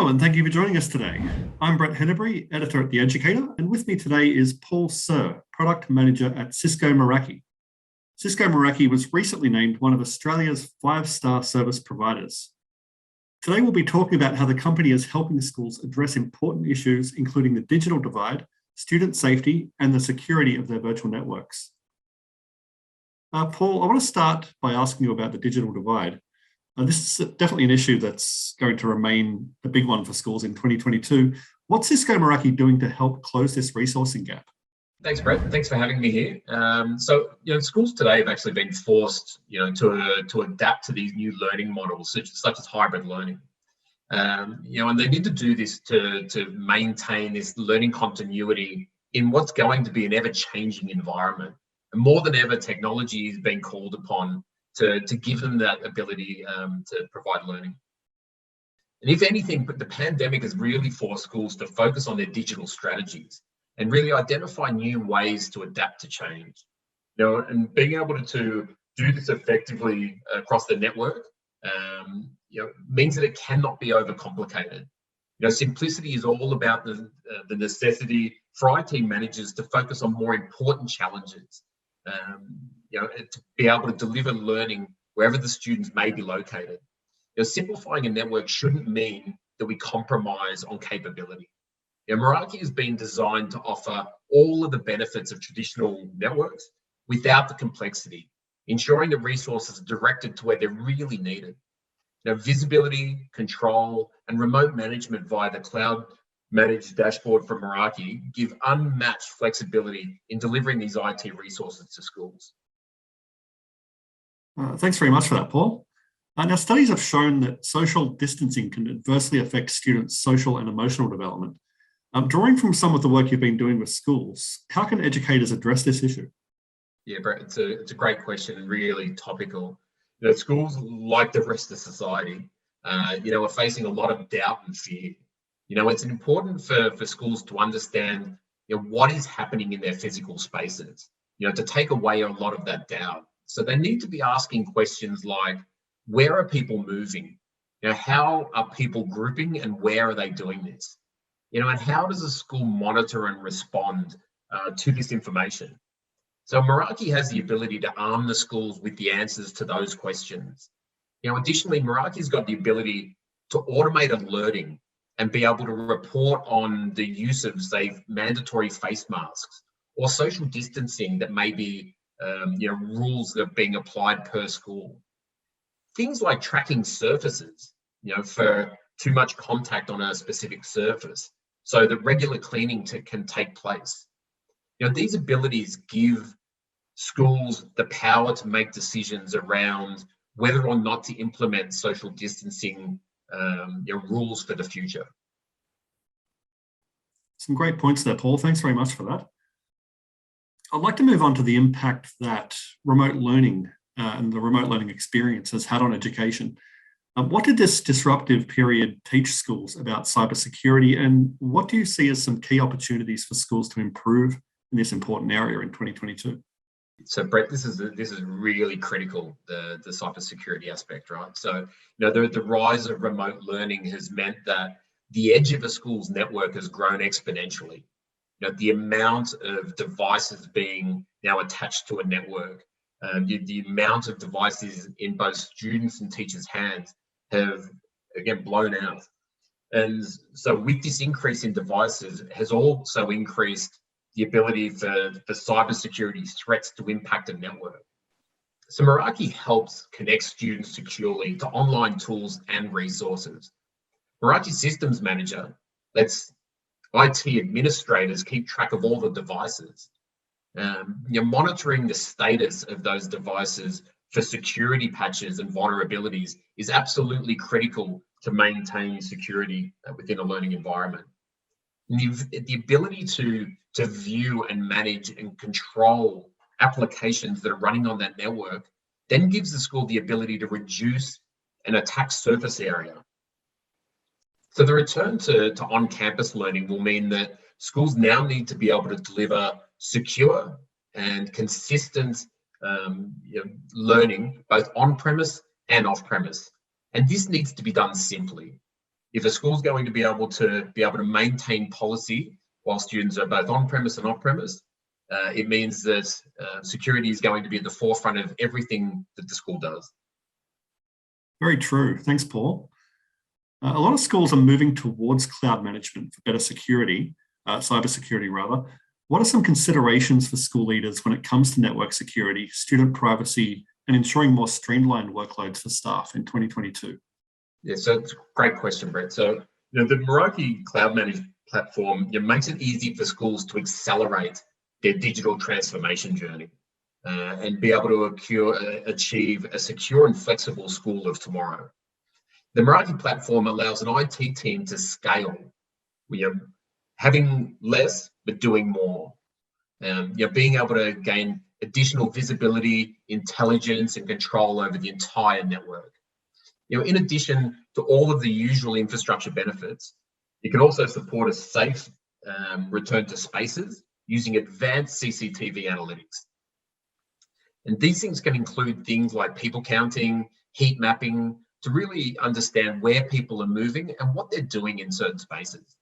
Hello, and thank you for joining us today. I'm Brett Henneberry, editor at The Educator, and with me today is Paul Suhr, product manager at Cisco Meraki. Cisco Meraki was recently named one of Australia's 5-star service providers. Today we'll be talking about how the company is helping schools address important issues, including the digital divide, student safety, and the security of their virtual networks. Paul, I want to start by asking you about the digital divide. This is definitely an issue that's going to remain a big one for schools in 2022. What's Cisco Meraki doing to help close this resourcing gap? Thanks, Brett. Thanks for having me here. Schools today have actually been forced, to adapt to these new learning models, such as hybrid learning. And they need to do this to maintain this learning continuity in what's going to be an ever-changing environment. And more than ever, technology is being called upon to give them that ability to provide learning. And if anything, but the pandemic has really forced schools to focus on their digital strategies and really identify new ways to adapt to change. And being able to do this effectively across the network, means that it cannot be overcomplicated. Simplicity is all about the necessity for IT managers to focus on more important challenges. To be able to deliver learning wherever the students may be located. Simplifying a network shouldn't mean that we compromise on capability. Meraki has been designed to offer all of the benefits of traditional networks without the complexity, ensuring the resources are directed to where they're really needed. Visibility, control, and remote management via the cloud-managed dashboard from Meraki give unmatched flexibility in delivering these IT resources to schools. Thanks very much for that, Paul. Now, studies have shown that social distancing can adversely affect students' social and emotional development. Drawing from some of the work you've been doing with schools, how can educators address this issue? Yeah, Brett, it's a great question and really topical. Schools, like the rest of society, are facing a lot of doubt and fear. It's important for schools to understand, what is happening in their physical spaces, to take away a lot of that doubt. So they need to be asking questions like, where are people moving? How are people grouping and where are they doing this? And how does a school monitor and respond to this information? So Meraki has the ability to arm the schools with the answers to those questions. Additionally, Meraki's got the ability to automate alerting and be able to report on the use of, say, mandatory face masks or social distancing that may be, rules that are being applied per school. Things like tracking surfaces, for too much contact on a specific surface, so that regular cleaning can take place. These abilities give schools the power to make decisions around whether or not to implement social distancing rules for the future. Some great points there, Paul. Thanks very much for that. I'd like to move on to the impact that remote learning and the remote learning experience has had on education. What did this disruptive period teach schools about cybersecurity, and what do you see as some key opportunities for schools to improve in this important area in 2022? So, Brett, this is really critical, the cybersecurity aspect, right? So, the rise of remote learning has meant that the edge of a school's network has grown exponentially. The amount of devices being now attached to a network, the amount of devices in both students and teachers' hands have, again, blown out. And so with this increase in devices has also increased the ability for cybersecurity threats to impact a network. So Meraki helps connect students securely to online tools and resources. Meraki Systems Manager lets IT administrators keep track of all the devices. Monitoring the status of those devices for security patches and vulnerabilities is absolutely critical to maintain security within a learning environment. And the ability to view and manage and control applications that are running on that network then gives the school the ability to reduce an attack surface area. So the return to on-campus learning will mean that schools now need to be able to deliver secure and consistent learning, both on-premise and off-premise. And this needs to be done simply. if a school's going to be able to maintain policy while students are both on-premise and off-premise, it means that security is going to be at the forefront of everything that the school does. Very true. Thanks, Paul. A lot of schools are moving towards cloud management for better security, cybersecurity rather. What are some considerations for school leaders when it comes to network security, student privacy, and ensuring more streamlined workloads for staff in 2022? Yeah, so it's a great question, Brett. So, the Meraki cloud managed platform makes it easy for schools to accelerate their digital transformation journey and be able to achieve a secure and flexible school of tomorrow. The Meraki platform allows an IT team to scale, having less but doing more. Being able to gain additional visibility, intelligence, and control over the entire network. In addition to all of the usual infrastructure benefits, it can also support a safe return to spaces using advanced CCTV analytics. And these things can include things like people counting, heat mapping, to really understand where people are moving and what they're doing in certain spaces.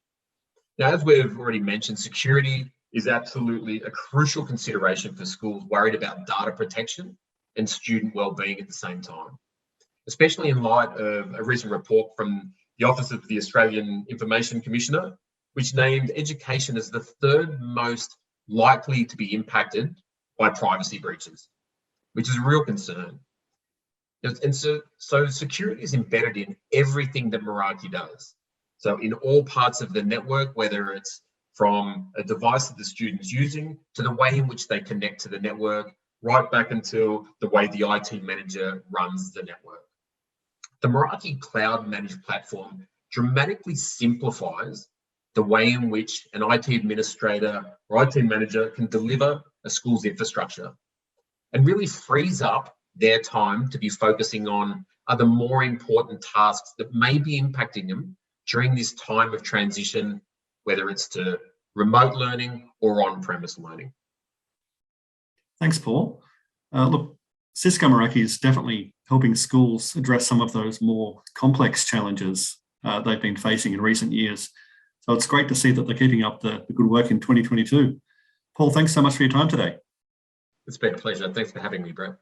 Now, as we've already mentioned, security is absolutely a crucial consideration for schools worried about data protection and student well-being at the same time, especially in light of a recent report from the Office of the Australian Information Commissioner, which named education as the third most likely to be impacted by privacy breaches, which is a real concern. And so security is embedded in everything that Meraki does. So in all parts of the network, whether it's from a device that the student's using to the way in which they connect to the network, right back until the way the IT manager runs the network. The Meraki cloud managed platform dramatically simplifies the way in which an IT administrator or IT manager can deliver a school's infrastructure and really frees up their time to be focusing on other more important tasks that may be impacting them during this time of transition, whether it's to remote learning or on-premise learning. Thanks, Paul. Look, Cisco Meraki is definitely helping schools address some of those more complex challenges they've been facing in recent years. So it's great to see that they're keeping up the good work in 2022. Paul, thanks so much for your time today. It's been a pleasure. Thanks for having me, Brett.